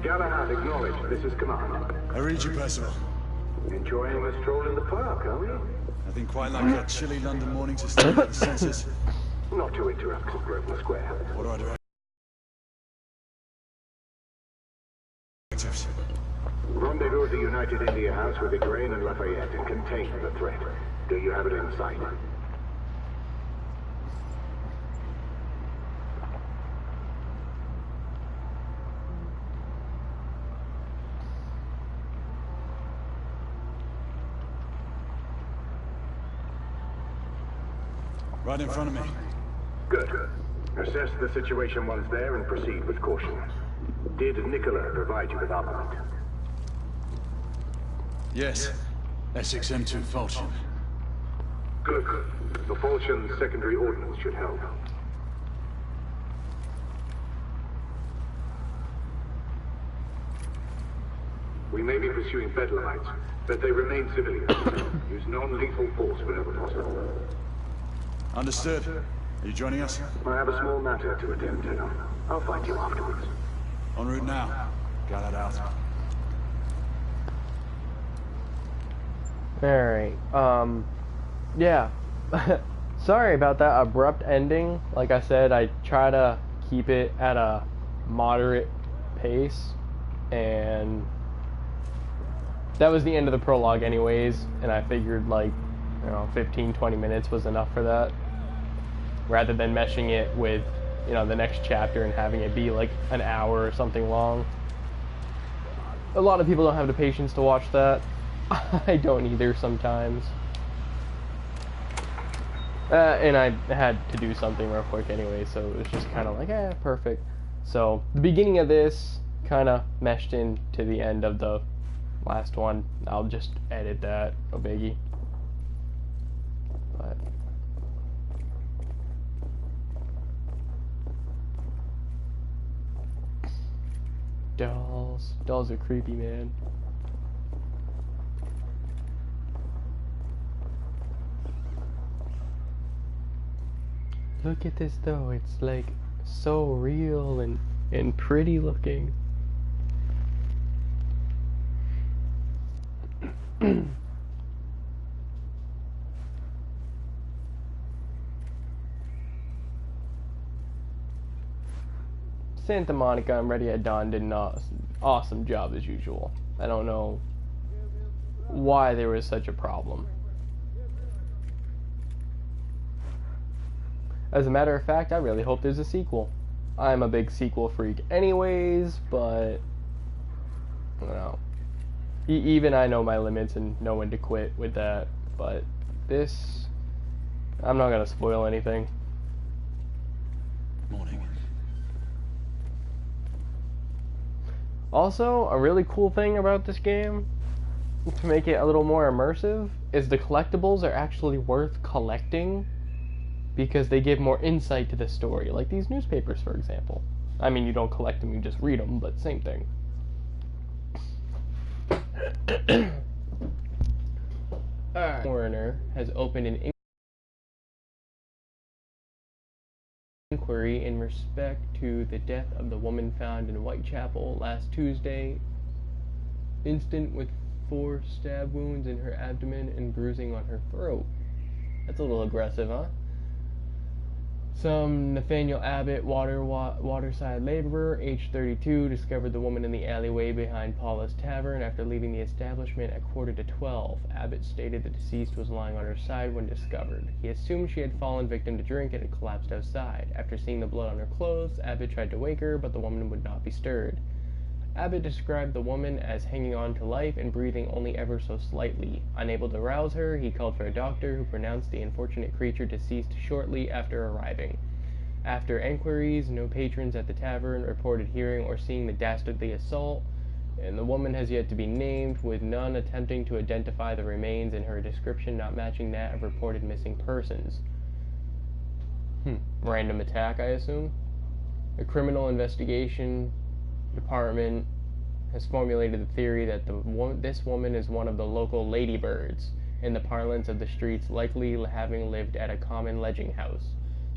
Galahad, acknowledge. This is command. I read you, Percival. Enjoying a stroll in the park, are we? Nothing quite like that chilly London morning to stimulate the senses. Not to interrupt Grosvenor Square. What do I do? Rendezvous at the United India House with Igraine and Lafayette and contain the threat. Do you have it in sight? Right in front of me. Good. Assess the situation once there and proceed with caution. Did Nicola provide you with armament? Yes. Essex M2 Falchion. Good. The Falchion's secondary ordnance should help. We may be pursuing Bedlamites, but they remain civilians. Use non-lethal force whenever possible. Understood. Are you joining us? I have a small matter to attend to. I'll find you afterwards. En route now. Got it out. Alright, yeah. Sorry about that abrupt ending. Like I said, I try to keep it at a moderate pace, and that was the end of the prologue anyways, and I figured, like, 15-20 minutes was enough for that, rather than meshing it with, the next chapter and having it be like an hour or something long. A lot of people don't have the patience to watch that. I don't either sometimes. And I had to do something real quick anyway, so it was just kind of like, perfect. So the beginning of this kind of meshed into the end of the last one. I'll just edit that, no biggie. But dolls are creepy, man. Look at this though, it's like so real and pretty looking. Santa Monica and Ready at Dawn did an awesome job as usual. I don't know why there was such a problem. As a matter of fact, I really hope there's a sequel. I'm a big sequel freak anyways, but I don't know. Even I know my limits and know when to quit with that, but this, I'm not gonna spoil anything. Morning. Also, a really cool thing about this game, to make it a little more immersive, is the collectibles are actually worth collecting because they give more insight to the story, like these newspapers, for example. I mean, you don't collect them, you just read them, but same thing. Alright. Coroner has opened an inquiry in respect to the death of the woman found in Whitechapel last Tuesday, instant with 4 stab wounds in her abdomen and bruising on her throat. That's a little aggressive, huh? Some Nathaniel Abbott, waterside laborer, age 32, discovered the woman in the alleyway behind Paula's Tavern after leaving the establishment at 11:45. Abbott stated the deceased was lying on her side when discovered. He assumed she had fallen victim to drink and had collapsed outside. After seeing the blood on her clothes, Abbott tried to wake her, but the woman would not be stirred. Abbott described the woman as hanging on to life and breathing only ever so slightly. Unable to rouse her, he called for a doctor who pronounced the unfortunate creature deceased shortly after arriving. After enquiries, no patrons at the tavern reported hearing or seeing the dastardly assault, and the woman has yet to be named, with none attempting to identify the remains and her description not matching that of reported missing persons. Random attack, I assume? A criminal investigation department has formulated the theory that this woman is one of the local ladybirds, in the parlance of the streets, likely having lived at a common lodging house.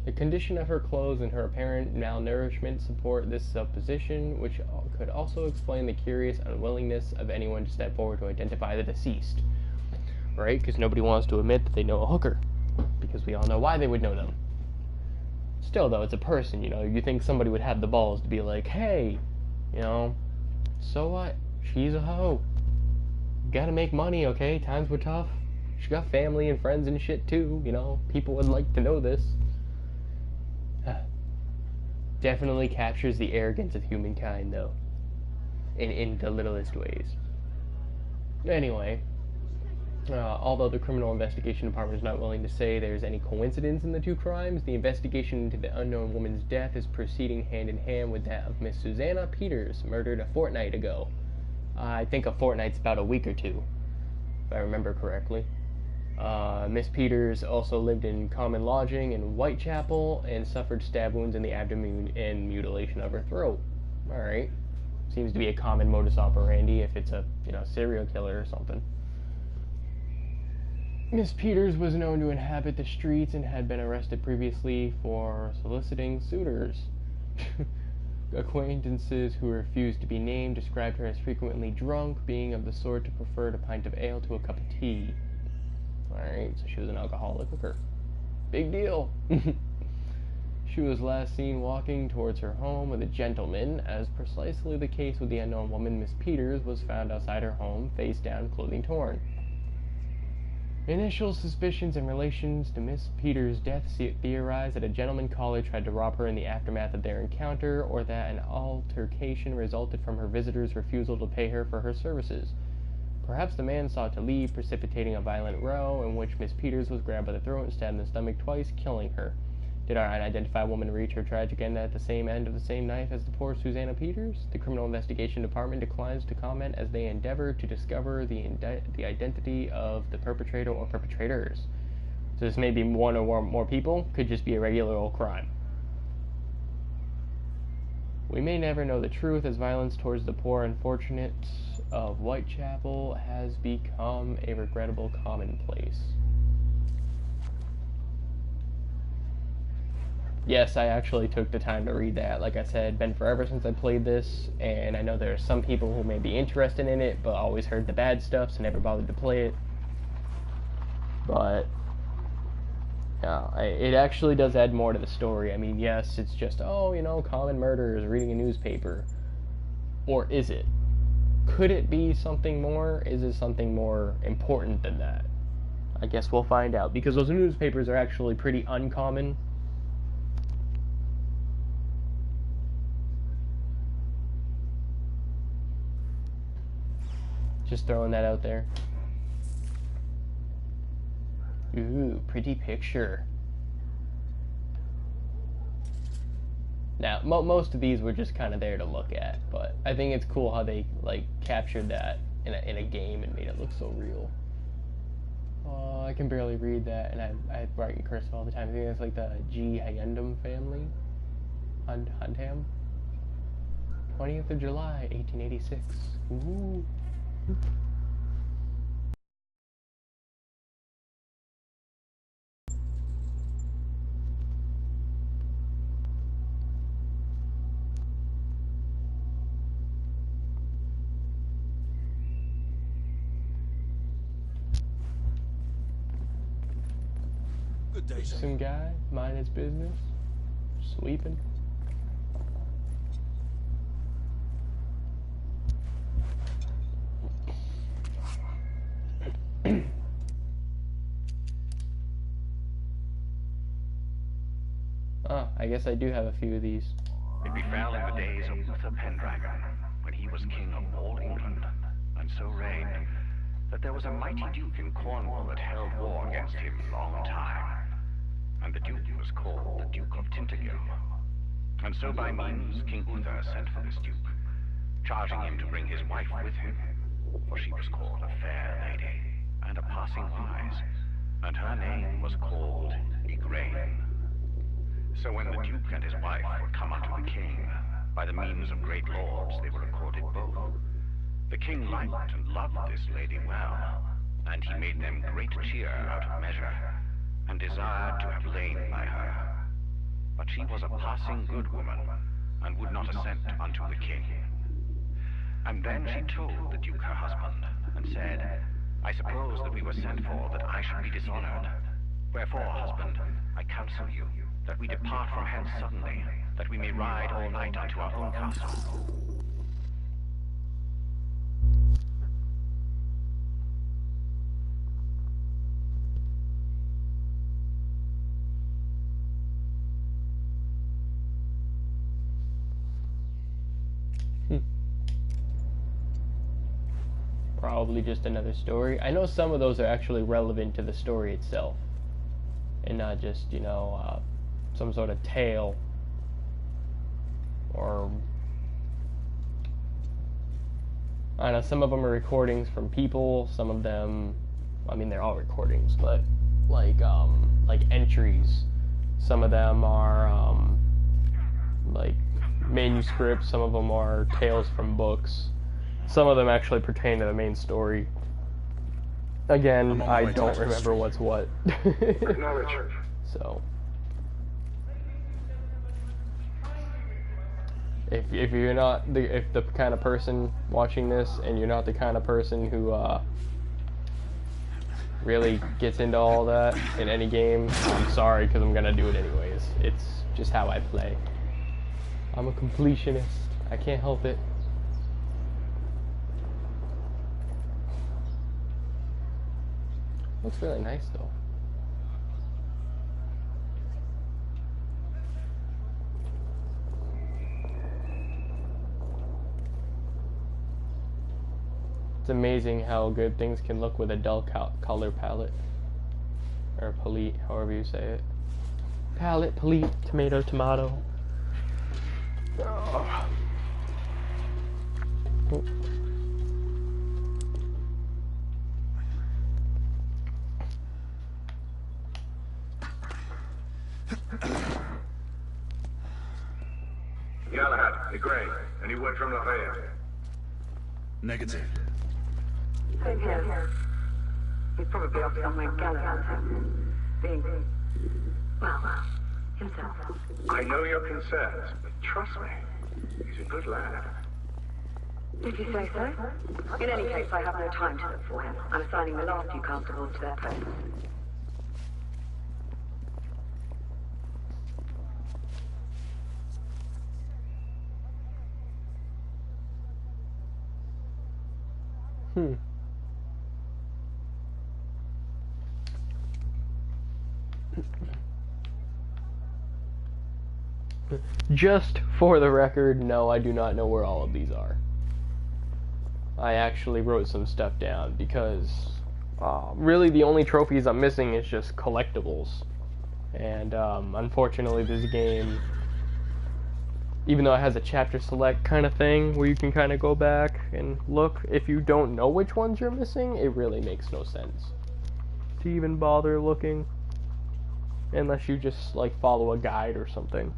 The condition of her clothes and her apparent malnourishment support this supposition, which could also explain the curious unwillingness of anyone to step forward to identify the deceased. Right? Because nobody wants to admit that they know a hooker. Because we all know why they would know them. Still, though, it's a person, you know. You think somebody would have the balls to be like, hey, you know, so what? She's a hoe. Gotta make money, okay? Times were tough. She got family and friends and shit, too, you know. People would like to know this. Definitely captures the arrogance of humankind, though. In the littlest ways. Anyway, although the Criminal Investigation Department is not willing to say there's any coincidence in the two crimes, the investigation into the unknown woman's death is proceeding hand in hand with that of Miss Susanna Peters, murdered a fortnight ago. I think a fortnight's about a week or two, if I remember correctly. Miss Peters also lived in common lodging in Whitechapel and suffered stab wounds in the abdomen and mutilation of her throat. Alright. Seems to be a common modus operandi if it's a, you know, serial killer or something. Miss Peters was known to inhabit the streets and had been arrested previously for soliciting suitors. Acquaintances who refused to be named described her as frequently drunk, being of the sort to prefer a pint of ale to a cup of tea. Alright, so she was an alcoholic hooker. Big deal! She was last seen walking towards her home with a gentleman, as precisely the case with the unknown woman. Miss Peters was found outside her home, face down, clothing torn. Initial suspicions in relation to Miss Peters' death theorized that a gentleman caller tried to rob her in the aftermath of their encounter, or that an altercation resulted from her visitor's refusal to pay her for her services. Perhaps the man sought to leave, precipitating a violent row in which Miss Peters was grabbed by the throat and stabbed in the stomach twice, killing her. Did our unidentified woman reach her tragic end at the same end of the same knife as the poor Susanna Peters? The Criminal Investigation Department declines to comment as they endeavor to discover the identity of the perpetrator or perpetrators. So this may be one or more people, could just be a regular old crime. We may never know the truth, as violence towards the poor unfortunates of Whitechapel has become a regrettable commonplace. Yes, I actually took the time to read that. Like I said, been forever since I played this, and I know there are some people who may be interested in it, but always heard the bad stuff, so never bothered to play it. But yeah, it actually does add more to the story. I mean, yes, it's just, oh, you know, common murderers reading a newspaper. Or is it? Could it be something more? Is it something more important than that? I guess we'll find out, because those newspapers are actually pretty uncommon. Just throwing that out there. Ooh, pretty picture. Now, most of these were just kind of there to look at, but I think it's cool how they, like, captured that in a game and made it look so real. I can barely read that, and I write in cursive all the time. I think that's like the G. Hyundum family. Hundham? 20th of July, 1886. Ooh. Good day, sir. Some guy, mind his business, sweeping. I guess I do have a few of these. It befell in the days of Uther Pendragon, when he was king of all England, and so reigned, that there was a mighty duke in Cornwall that held war against him long time. And the duke was called the Duke of Tintagel. And so by means King Uther sent for this duke, charging him to bring his wife with him, for she was called a fair lady, and a passing wise, and her name was called Igraine. So when the duke and his wife were come unto the king, by the means of great lords they were accorded both. The king liked and loved this lady well, and he made them great cheer out of measure, and desired to have lain by her. she was a passing good woman, and would not assent unto the king. And then she told the Duke her husband, and said, I suppose that we were sent for that I should be dishonored. Wherefore, husband, I counsel you, that we depart from hence suddenly, that we may ride all night unto our own castle. Probably just another story. I know some of those are actually relevant to the story itself, and not just, you know, some sort of tale, or I don't know, some of them are recordings from people, some of them, I mean, they're all recordings, but like entries. Some of them are like manuscripts, some of them are tales from books. Some of them actually pertain to the main story. Again, I don't remember what's what. So, if you're not if the kind of person watching this, and you're not the kind of person who really gets into all that in any game, I'm sorry, because I'm gonna do it anyways. It's just how I play. I'm a completionist. I can't help it. Looks really nice though. It's amazing how good things can look with a dull color palette. Or palette, however you say it. Palette, palette, tomato, tomato. Oh. Oh. Galahad, Gray, any word from Lafayette? Negative. Same here. He's probably off somewhere gallivanting. Being, well, himself. I know your concerns, but trust me, he's a good lad. Did you say so? In any case, I have no time to look for him. I'm assigning the last few constables to their posts. Just for the record, no, I do not know where all of these are. I actually wrote some stuff down because really the only trophies I'm missing is just collectibles. And unfortunately this game, even though it has a chapter select kind of thing where you can kind of go back and look, if you don't know which ones you're missing, it really makes no sense to even bother looking unless you just like follow a guide or something.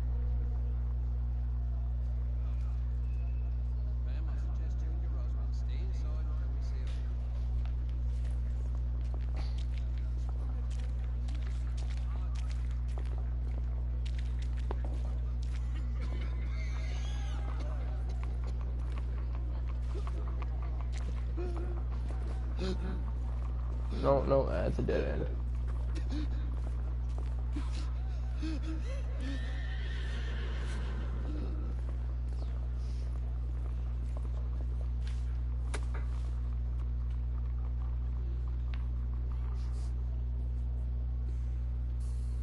No, that's a dead end.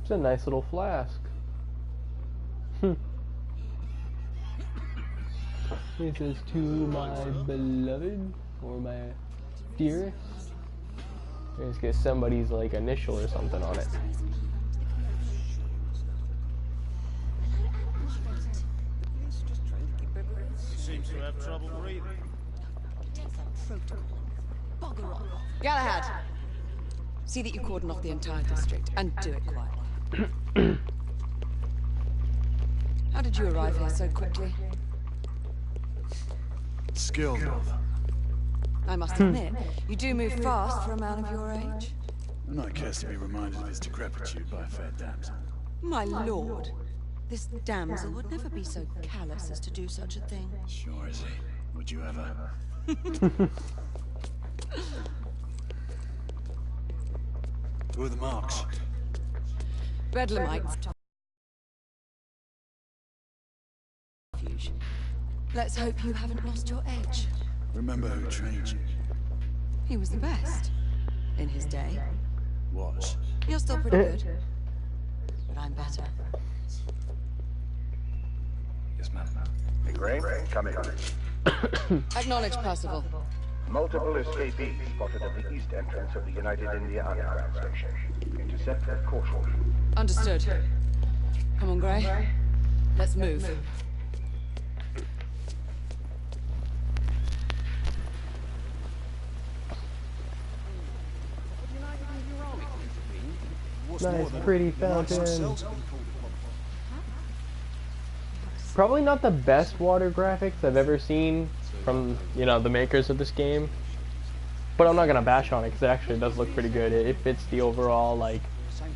It's a nice little flask. It says, to my beloved, or my dearest. Just get somebody's like initial or something on it. Seems to have trouble breathing. Galahad, see that you cordon off the entire district, and do it quietly. How did you arrive here so quickly? Skilled. I must admit, you do move fast for a man of your age. Not cares to be reminded of his decrepitude by a fair damsel. My lord, This damsel would never be so callous as to do such a thing. Sure is he. Would you ever? Who are the marks? Bedlamites. Let's hope you haven't lost your edge. Remember who trained you? He was the best. In his day. Was. You're still pretty good. But I'm better. Yes, ma'am. Hey, Gray, come in. Acknowledge, Percival. Multiple escapees spotted at the east entrance of the United India Underground Station. Intercept with caution. Understood. Come on, Gray. Let's move. Nice, pretty fountain. Probably not the best water graphics I've ever seen from, you know, the makers of this game. But I'm not gonna bash on it because it actually does look pretty good. It fits the overall, like,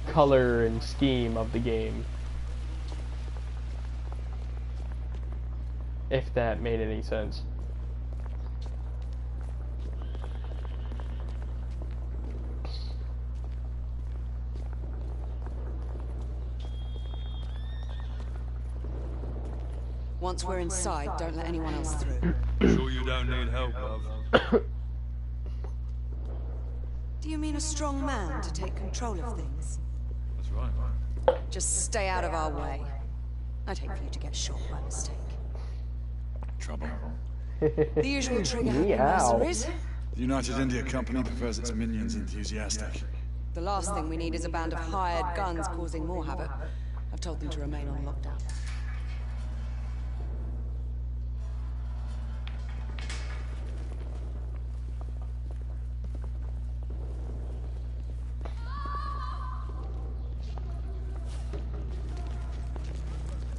color and scheme of the game. If that made any sense. Once we're inside, don't let anyone else through. Sure you don't need help, love? Do you mean a strong man to take control of things? That's right. Just stay out of our way. I'd hate for you to get shot by mistake. Trouble. The usual trigger happy Meow. mercenaries. The United India Company prefers its minions enthusiastic. The last thing we need is a band of hired guns causing more havoc. I've told them to remain on lockdown.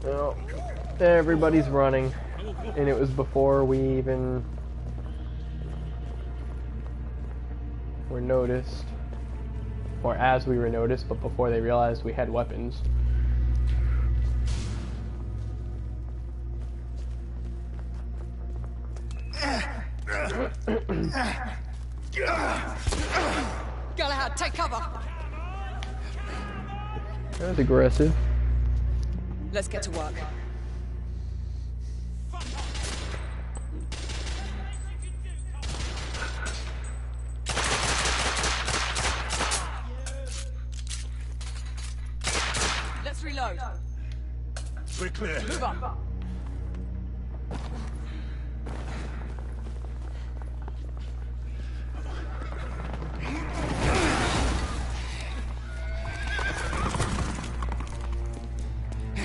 Well, everybody's running, and it was before we even were noticed, or as we were noticed, but before they realized we had weapons. Galahad, take cover! That was aggressive. Let's get to work. Let's reload. We're clear. Move up.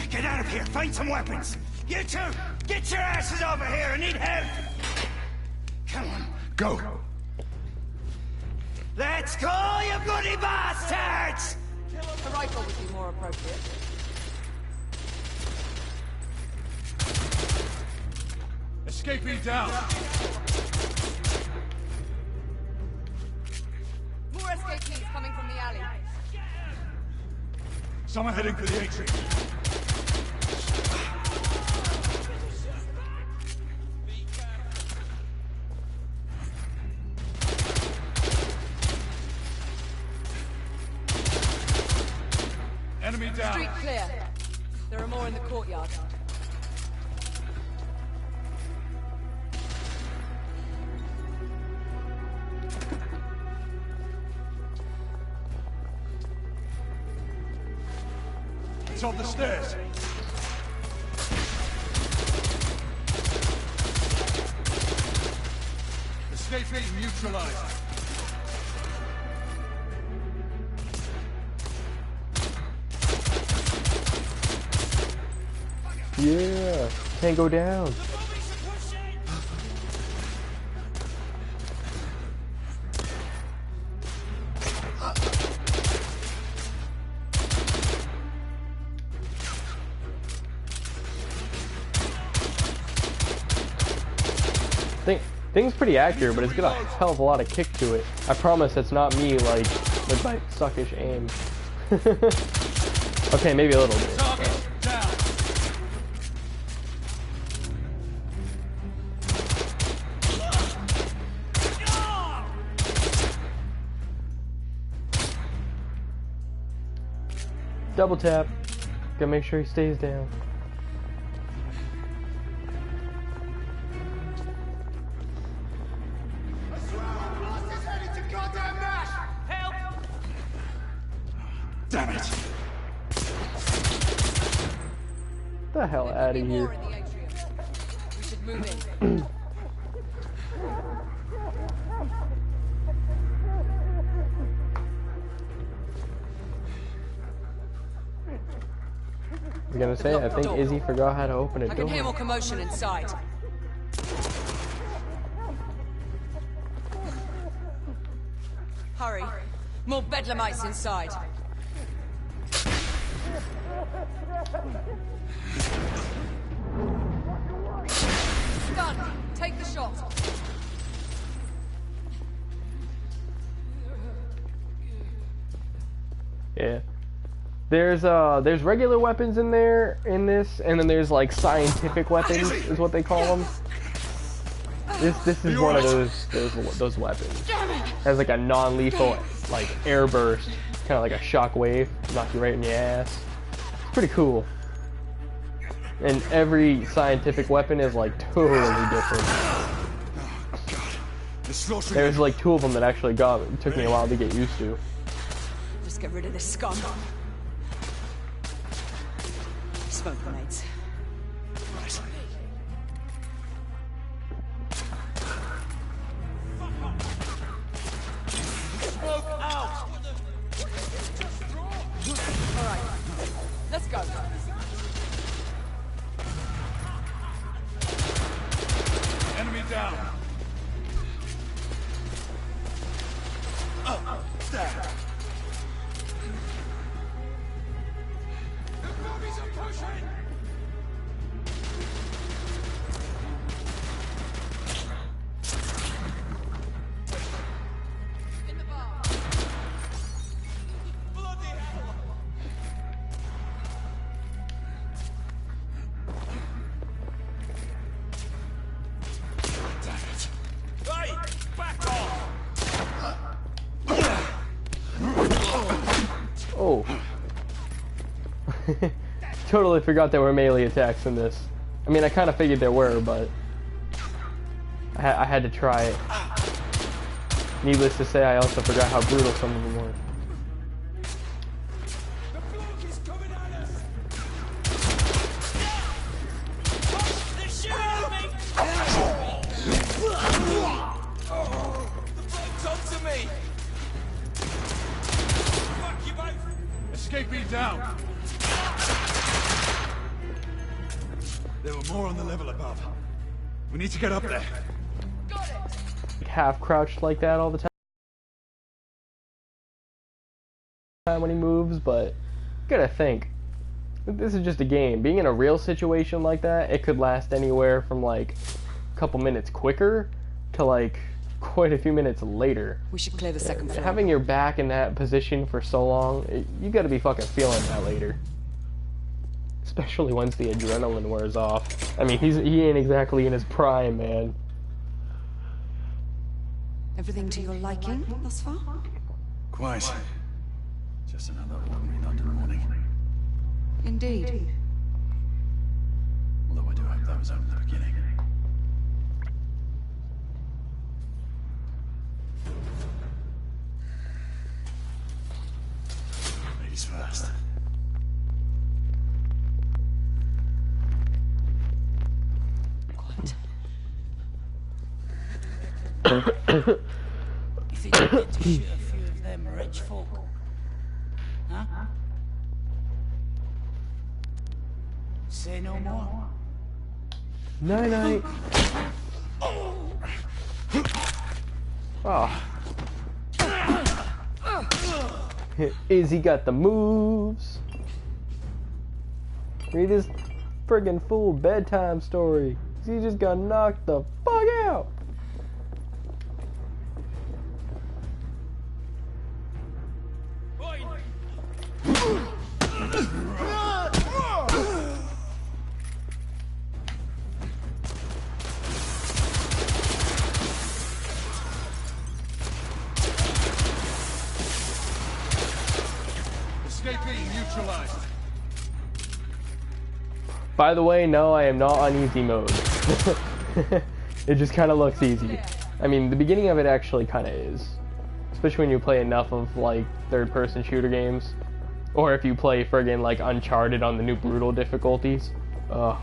Get out of here! Find some weapons! You two! Get your asses over here! I need help! Come on. Go! Let's go, you bloody bastards! A rifle would be more appropriate. Escapee down! More escapees coming from the alley. Someone heading for the atrium. Enemy down. Street clear. There are more in the courtyard. It's on the stairs. Escapee neutralized. Yeah, can't go down. Thing's pretty accurate, but it's got a hell of a lot of kick to it. I promise it's not me, like, with my suckish aim. Okay, maybe a little bit. Target down. Double tap. Gotta make sure he stays down. Damn it! Get the hell out of here. We should move in. I was gonna say, I think Izzy forgot how to open a I can hear more door. commotion inside. Hurry. More bedlamites inside. Gun, take the shot. Yeah. There's regular weapons in this, and then there's like scientific weapons, is what they call them. This is one of those weapons. Has like a non-lethal like air burst, kind of like a shockwave, knock you right in your ass. It's pretty cool. And every scientific weapon is like totally different. There's like 2 of them that actually took me a while to get used to. Just get rid of this scum. Smoke grenades. Alright, let's go. Enemy down. There. The zombies are pushing. In the bar. Bloody hell! Damn it! Hey, back off! Oh. Totally forgot there were melee attacks in this. I mean, I kind of figured there were, but I had to try it. Needless to say, I also forgot how brutal some of them were. The bloke is coming at us! They're shooting at me! The bloke's onto me! Fuck you both! Escaping down! There were more on the level above. We need to get up there. Got it! Half crouched like that all the time when he moves, but you gotta think, this is just a game. Being in a real situation like that, it could last anywhere from like a couple minutes quicker to like quite a few minutes later. We should clear the second floor. Having your back in that position for so long, you gotta be fucking feeling that later. Especially once the adrenaline wears off. I mean, he ain't exactly in his prime, man. Everything to your liking thus far? Quite. Just another ordinary London morning. Indeed. Although I do hope that was only the beginning. Ladies first. Quiet. You think you get to shoot a few of them rich folk? Huh? Say no more. Night night. Oh. Izzy got the moves. Read this friggin' fool bedtime story. He just got knocked the fuck out. Escape being neutralized. By the way, no, I am not on easy mode. It just kind of looks easy. I mean, the beginning of it actually kind of is. Especially when you play enough of, like, third-person shooter games. Or if you play friggin' like Uncharted on the new brutal difficulties. Ugh.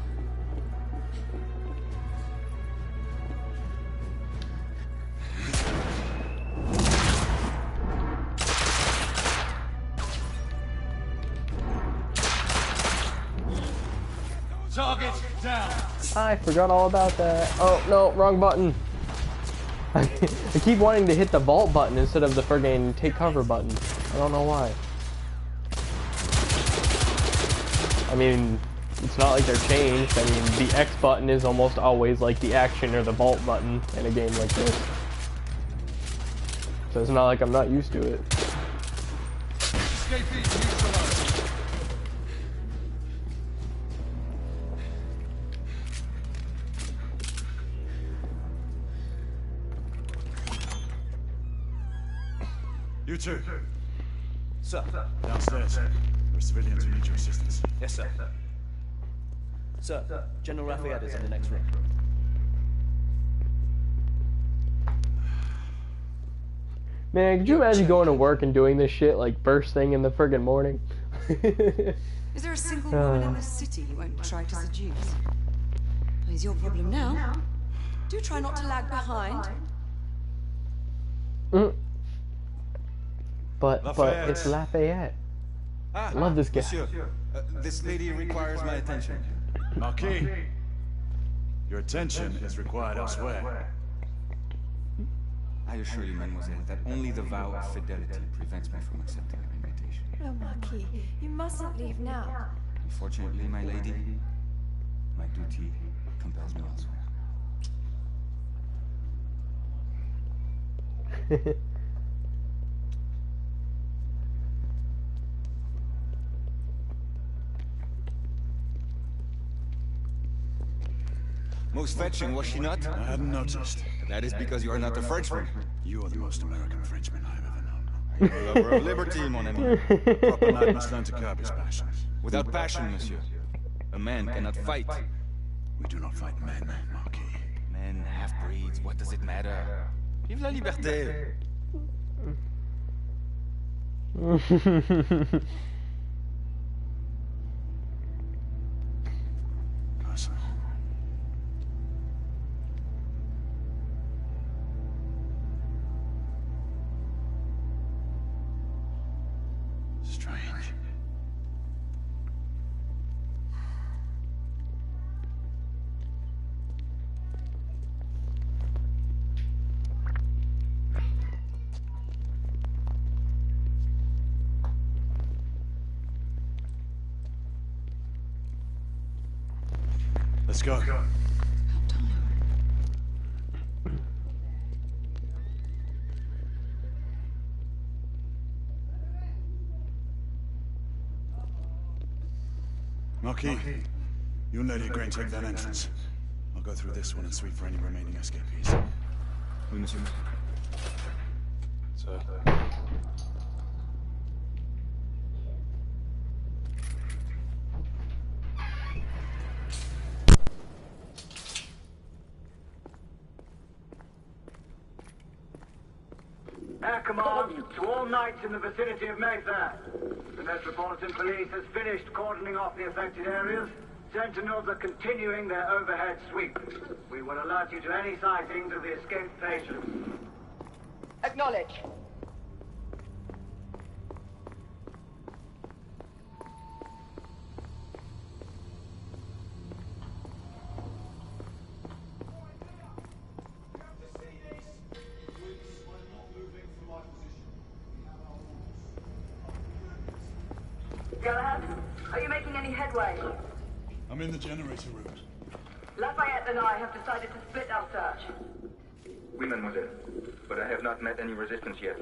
Target down. I forgot all about that. Oh, no, wrong button. I keep wanting to hit the vault button instead of the friggin' take cover button. I don't know why. I mean, it's not like they're changed. I mean, the X button is almost always like the action or the vault button in a game like this. So it's not like I'm not used to it. Escapee neutralized. You two. Sir. Downstairs. There are civilians who need your assistance. Yes, sir. Sir, General Lafayette is in the next room. Man, could you imagine going to work and doing this shit like first thing in the friggin' morning? Is there a single woman in this city you won't try to seduce? Is your problem now? Do try not to lag behind. But it's Lafayette. I love this guy. Monsieur, this lady requires my attention. Marquis, your attention is required elsewhere. I assure you, mademoiselle, that only the vow of fidelity prevents me from accepting an invitation. Oh, Marquis, you mustn't leave now. Unfortunately, my lady, my duty compels me elsewhere. Most fetching, was she not? I hadn't noticed. That is because you are not a Frenchman. You are the most American Frenchman I have ever known. You're a lover of liberty, mon ami. Proper knight must learn to curb his passions. Without passion, monsieur, a man cannot fight. We do not fight men, Marquis. Men, half-breeds, what does it matter? Vive la liberté! Personal. Strange. Let's go. Marquis, you and Lady Grain take that entrance. I'll go through this one and sweep for any remaining escapees. Oui, monsieur. Sir. Air command to all knights in the vicinity of Mayfair. The Metropolitan Police has finished cordoning off the affected areas. Sentinels are continuing their overhead sweep. We will alert you to any sightings of the escaped patients. Acknowledge. Galahad, are you making any headway? I'm in the generator room. Lafayette and I have decided to split our search. Oui, mademoiselle. But I have not met any resistance yet.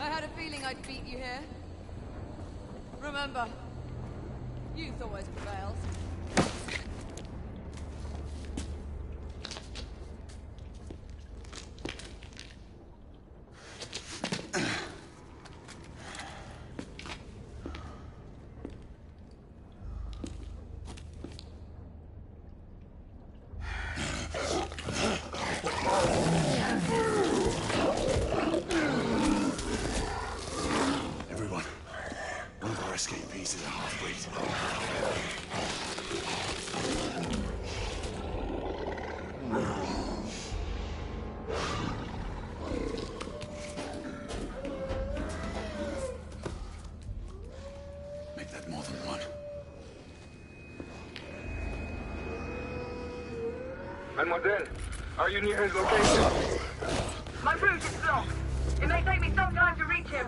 I had a feeling I'd beat you here. Remember, youth always prevails. Everyone, one of our escapees is a half-breed. Make that more than one. Mademoiselle, are you near his location? My route is blocked. It may take me some time to reach him.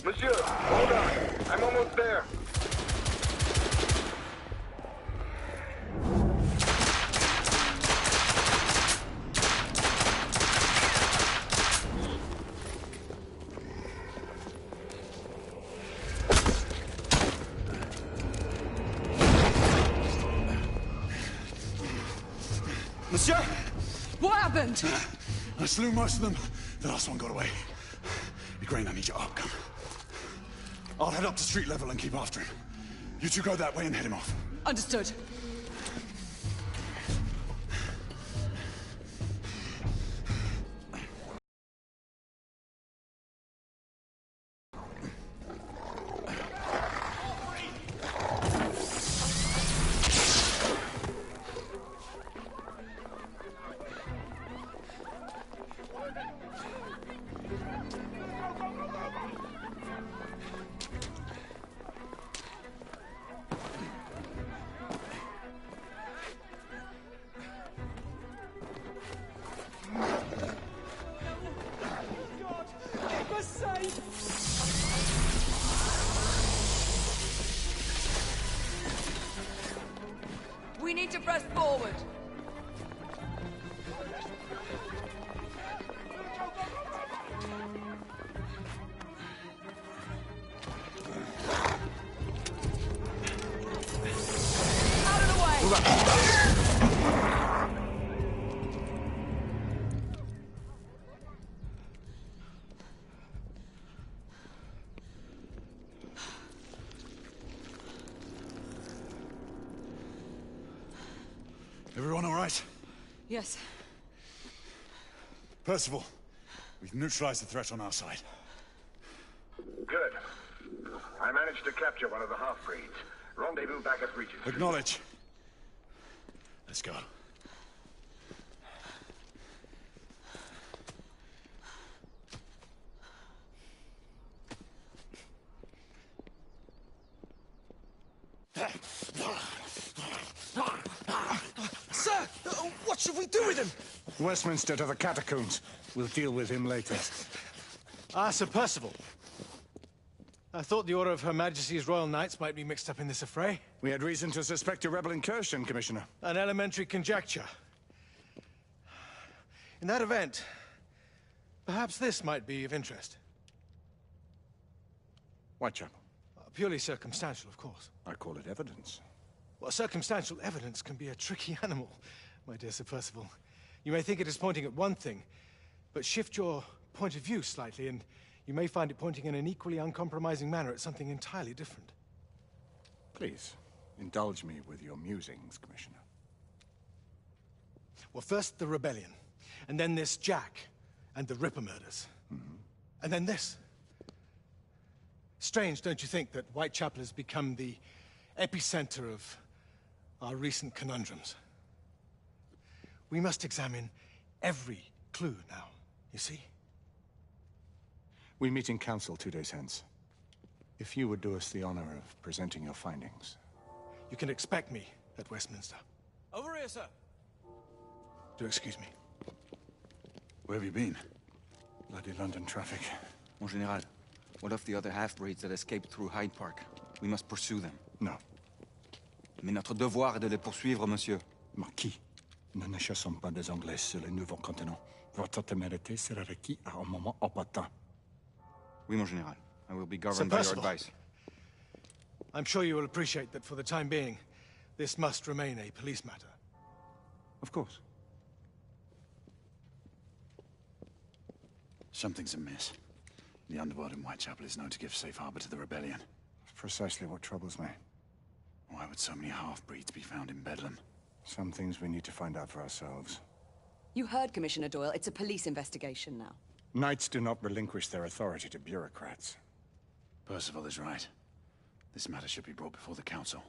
Monsieur, hold on. I'm almost there. Monsieur? What happened? I slew most of them. The last one got away. Grain, I need your arc gun. I'll head up to street level and keep after him. You two go that way and head him off. Understood. We need to press forward. Out of the way! Everyone all right? Yes. Percival, we've neutralized the threat on our side. Good. I managed to capture one of the half-breeds. Rendezvous back at Regent. Acknowledge. Let's go. Sir! What should we do with him? Westminster to the catacombs. We'll deal with him later. Ah, Sir Percival. I thought the Order of Her Majesty's Royal Knights might be mixed up in this affray. We had reason to suspect a rebel incursion, Commissioner. An elementary conjecture. In that event, perhaps this might be of interest. Whitechapel. Purely circumstantial, of course. I call it evidence. Well, circumstantial evidence can be a tricky animal, my dear Sir Percival. You may think it is pointing at one thing, but shift your point of view slightly, and you may find it pointing in an equally uncompromising manner at something entirely different. Please, indulge me with your musings, Commissioner. Well, first the rebellion, and then this Jack, and the Ripper murders. And then this. Strange, don't you think, that Whitechapel has become the epicenter of our recent conundrums? We must examine every clue now, you see? We meet in council 2 days hence. If you would do us the honor of presenting your findings. You can expect me at Westminster. Over here, sir. Do excuse me. Where have you been? Bloody London traffic. Mon Général, what of the other half-breeds that escaped through Hyde Park? We must pursue them. No. Mais notre devoir est de les poursuivre, monsieur. Marquis, nous ne chassons pas des Anglais sur le nouveau continent. Votre témérité sera requis à un moment opportun. Oui, mon Général. I will be governed by your advice. I'm sure you will appreciate that for the time being, this must remain a police matter. Of course. Something's amiss. The underworld in Whitechapel is known to give safe harbor to the rebellion. That's precisely what troubles me. Why would so many half-breeds be found in Bedlam? Some things we need to find out for ourselves. You heard Commissioner Doyle. It's a police investigation now. Knights do not relinquish their authority to bureaucrats. Percival is right. This matter should be brought before the council.